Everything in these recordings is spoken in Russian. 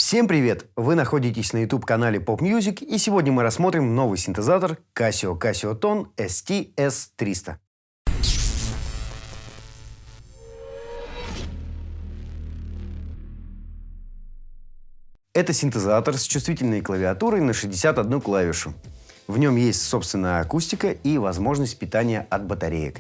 Всем привет! Вы находитесь на YouTube-канале Pop Music, и сегодня мы рассмотрим новый синтезатор Casio Tone ST-S300. Это синтезатор с чувствительной клавиатурой на 61 клавишу. В нем есть собственная акустика и возможность питания от батареек.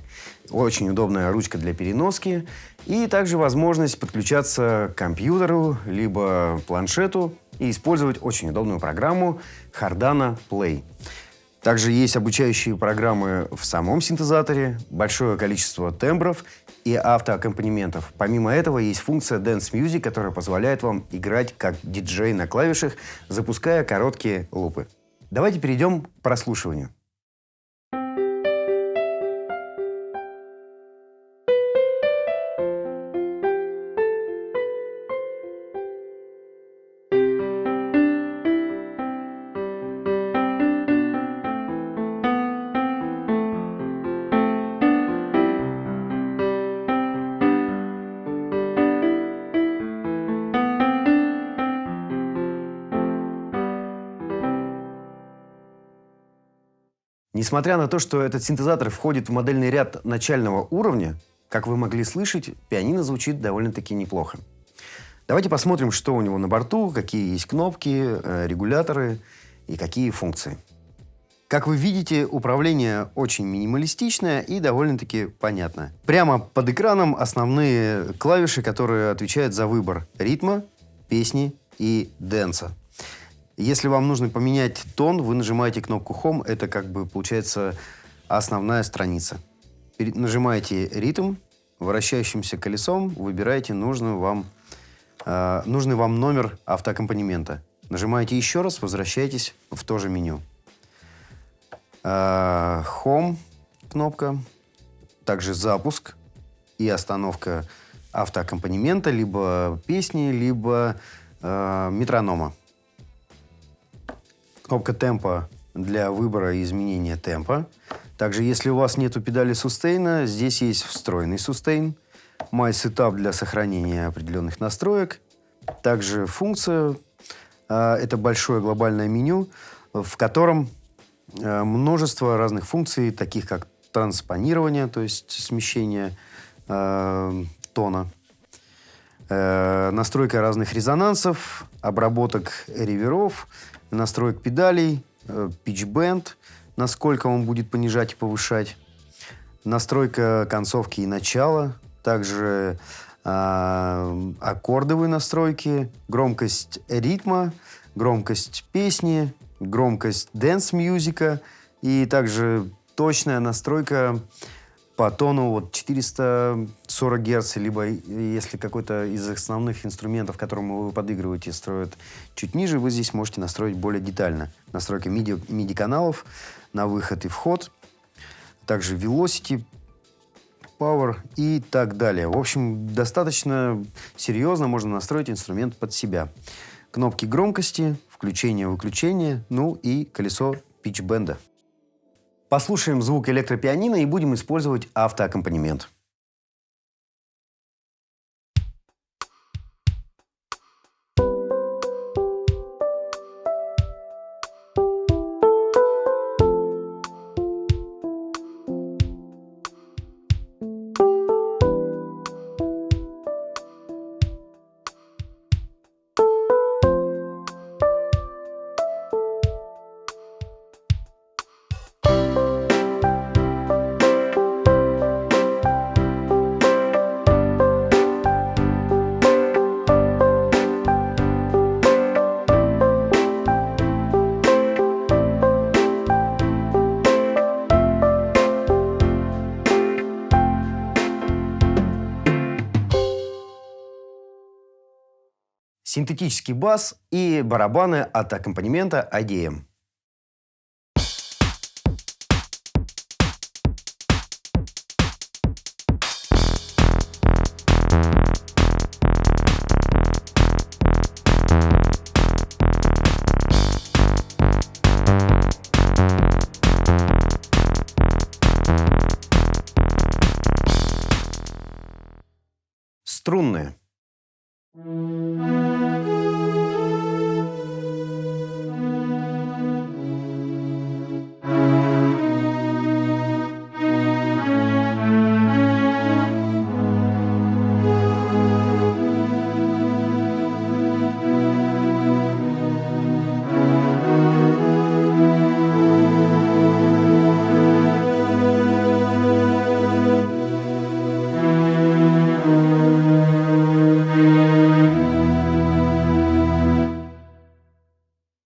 Очень удобная ручка для переноски и также возможность подключаться к компьютеру либо планшету и использовать очень удобную программу Hardana Play. Также есть обучающие программы в самом синтезаторе, большое количество тембров и автоаккомпанементов. Помимо этого есть функция Dance Music, которая позволяет вам играть как диджей на клавишах, запуская короткие лупы. Давайте перейдем к прослушиванию. Несмотря на то, что этот синтезатор входит в модельный ряд начального уровня, как вы могли слышать, пианино звучит довольно-таки неплохо. Давайте посмотрим, что у него на борту, какие есть кнопки, регуляторы и какие функции. Как вы видите, управление очень минималистичное и довольно-таки понятное. Прямо под экраном основные клавиши, которые отвечают за выбор ритма, песни и дэнса. Если вам нужно поменять тон, вы нажимаете кнопку Home. Это как бы получается основная страница. Нажимаете ритм, вращающимся колесом выбираете нужный вам номер автоаккомпанемента. Нажимаете еще раз, возвращаетесь в то же меню. Home кнопка, также запуск и остановка автоаккомпанемента, либо песни, либо метронома. Кнопка темпа для выбора и изменения темпа. Также, если у вас нету педали сустейна, здесь есть встроенный сустейн. My Setup для сохранения определенных настроек. Также функция. Это большое глобальное меню, в котором множество разных функций, таких как транспонирование, то есть смещение тона, настройка разных резонансов, обработок реверов, настроек педалей, питч-бенд, насколько он будет понижать и повышать, настройка концовки и начала, также аккордовые настройки, громкость ритма, громкость песни, громкость дэнс-мьюзика и также точная настройка по тону 440 Гц, либо если какой-то из основных инструментов, к которому вы подыгрываете, строят чуть ниже, вы здесь можете настроить более детально. Настройка MIDI-каналов на выход и вход, также Velocity, Power и так далее. В общем, достаточно серьезно можно настроить инструмент под себя. Кнопки громкости, включение-выключение, ну и колесо питч-бенда. Послушаем звук электропианино и будем использовать автоаккомпанемент. Синтетический бас и барабаны от аккомпанемента IDM. Струнные.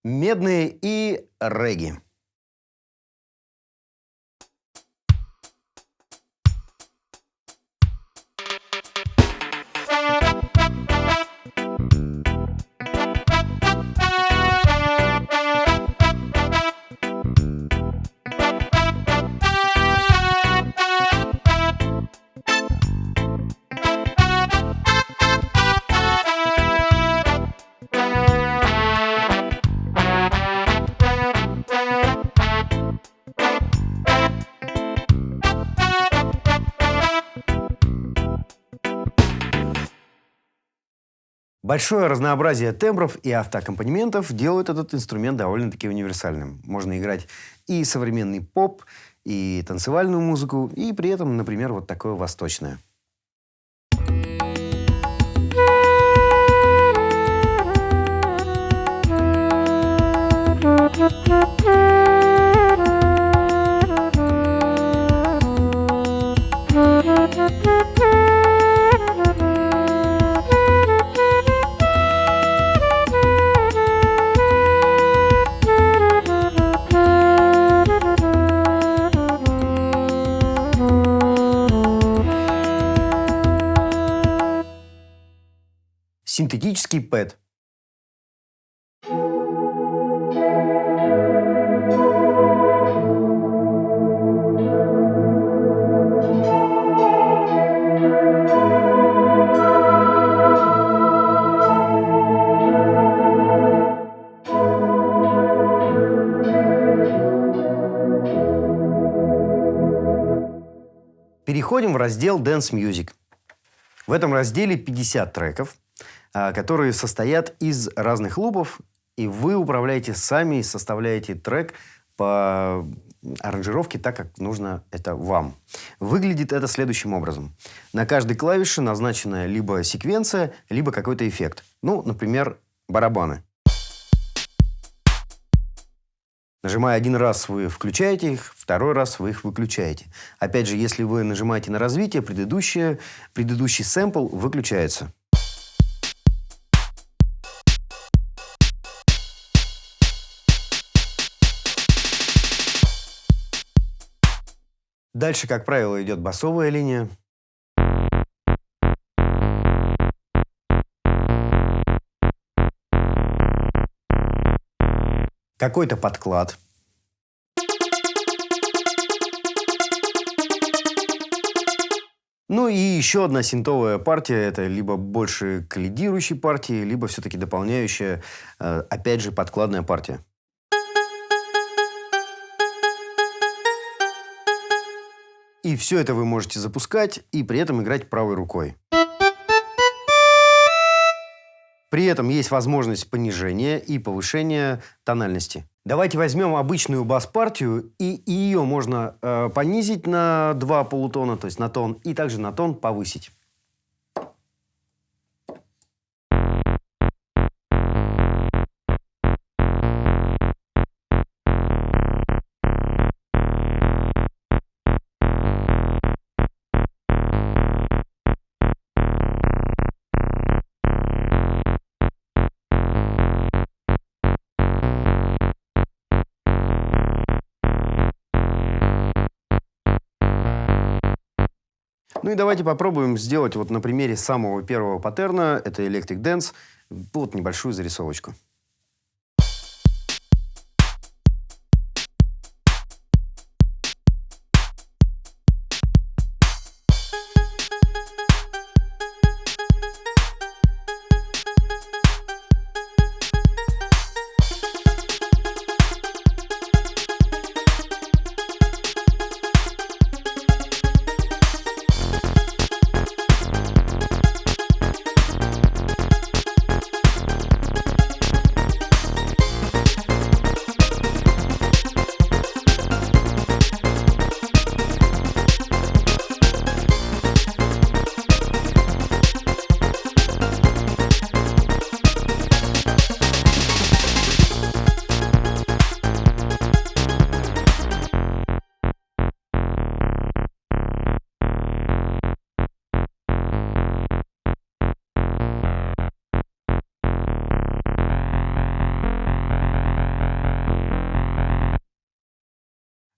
Медные и регги. Большое разнообразие тембров и автоаккомпанементов делают этот инструмент довольно-таки универсальным. Можно играть и современный поп, и танцевальную музыку, и при этом, например, вот такое восточное. Синтетический пэд. Переходим в раздел Dance Music. В этом разделе 50 треков, которые состоят из разных лупов, и вы управляете сами, составляете трек по аранжировке так, как нужно это вам. Выглядит это следующим образом. На каждой клавише назначена либо секвенция, либо какой-то эффект. Ну, например, барабаны. Нажимая один раз, вы включаете их, второй раз вы их выключаете. Опять же, если вы нажимаете на развитие, предыдущий сэмпл выключается. Дальше, как правило, идет басовая линия. Какой-то подклад. Ну и еще одна синтовая партия. Это либо больше к лидирующей партии, либо все-таки дополняющая, опять же, подкладная партия. И все это вы можете запускать и при этом играть правой рукой. При этом есть возможность понижения и повышения тональности. Давайте возьмем обычную бас-партию, и ее можно понизить на 2 полутона, то есть на тон, и также на тон повысить. Ну и давайте попробуем сделать вот на примере самого первого паттерна, это Electric Dance, вот небольшую зарисовочку.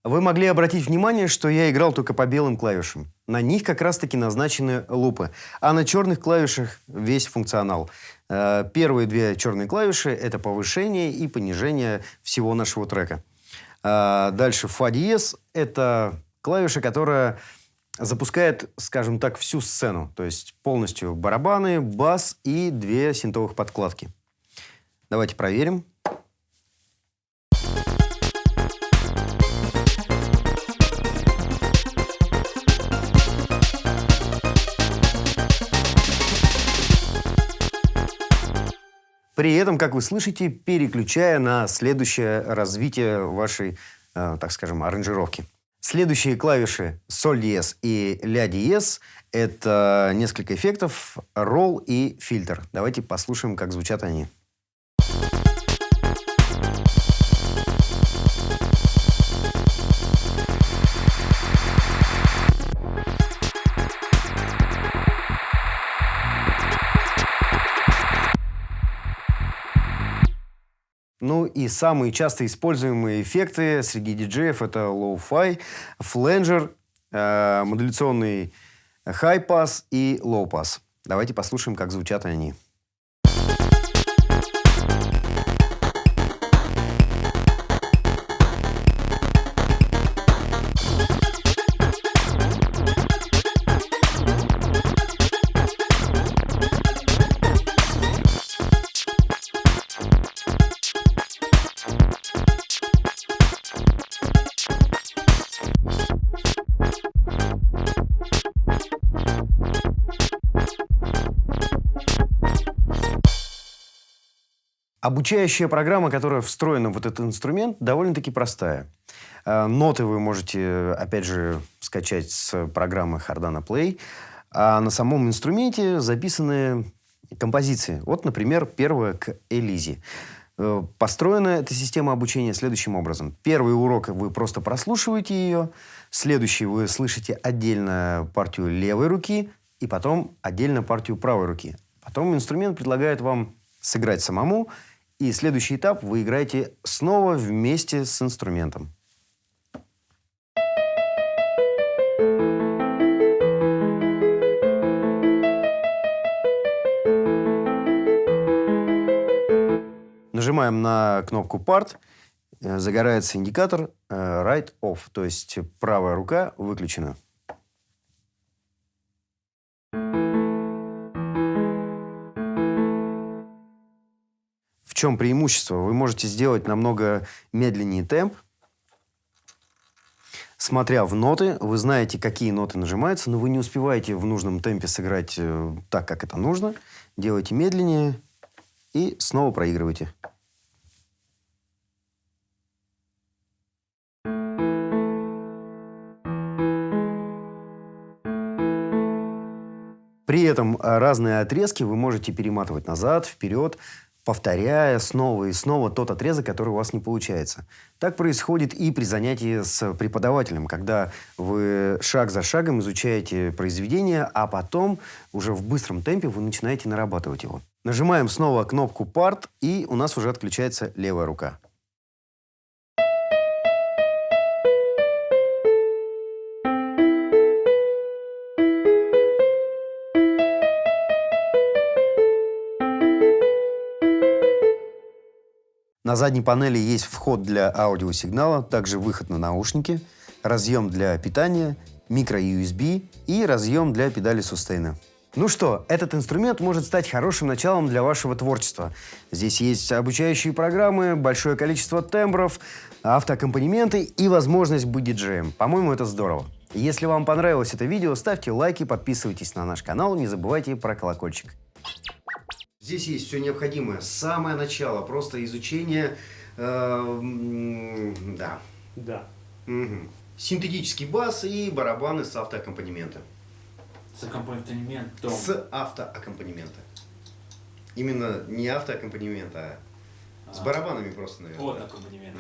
Вы могли обратить внимание, что я играл только по белым клавишам. На них как раз-таки назначены лупы. А на черных клавишах весь функционал. Первые две черные клавиши – это повышение и понижение всего нашего трека. Дальше фа диез – это клавиша, которая запускает, скажем так, всю сцену. То есть полностью барабаны, бас и две синтовых подкладки. Давайте проверим. При этом, как вы слышите, переключая на следующее развитие вашей, так скажем, аранжировки. Следующие клавиши соль диез и ля диез – это несколько эффектов, ролл и фильтр. Давайте послушаем, как звучат они. Ну и самые часто используемые эффекты среди диджеев – это лоу-фай, фленджер, модуляционный хай-пас и лоу-пас. Давайте послушаем, как звучат они. Обучающая программа, которая встроена в этот инструмент, довольно-таки простая. Ноты вы можете, опять же, скачать с программы Hardana Play. А на самом инструменте записаны композиции. Вот, например, первая к Элизе. Построена эта система обучения следующим образом. Первый урок вы просто прослушиваете ее. Следующий вы слышите отдельно партию левой руки. И потом отдельно партию правой руки. Потом инструмент предлагает вам сыграть самому. И следующий этап вы играете снова вместе с инструментом. Нажимаем на кнопку Part, загорается индикатор Right Off, то есть правая рука выключена. В чем преимущество? Вы можете сделать намного медленнее темп. Смотря в ноты, вы знаете, какие ноты нажимаются, но вы не успеваете в нужном темпе сыграть так, как это нужно. Делайте медленнее и снова проигрывайте. При этом разные отрезки вы можете перематывать назад, вперед, повторяя снова и снова тот отрезок, который у вас не получается. Так происходит и при занятии с преподавателем, когда вы шаг за шагом изучаете произведение, а потом уже в быстром темпе вы начинаете нарабатывать его. Нажимаем снова кнопку Part, и у нас уже отключается левая рука. На задней панели есть вход для аудиосигнала, также выход на наушники, разъем для питания, микро-USB и разъем для педали сустейна. Ну что, этот инструмент может стать хорошим началом для вашего творчества. Здесь есть обучающие программы, большое количество тембров, автоаккомпанементы и возможность быть диджеем. По-моему, это здорово. Если вам понравилось это видео, ставьте лайки, подписывайтесь на наш канал, не забывайте про колокольчик. Здесь есть все необходимое. Самое начало, просто изучение, да. Угу. Синтетический бас и барабаны с автоаккомпанемента. С аккомпанементом. С автоаккомпанемента. Именно не автоаккомпанемента, а с барабанами просто, наверное. Вот аккомпанемент.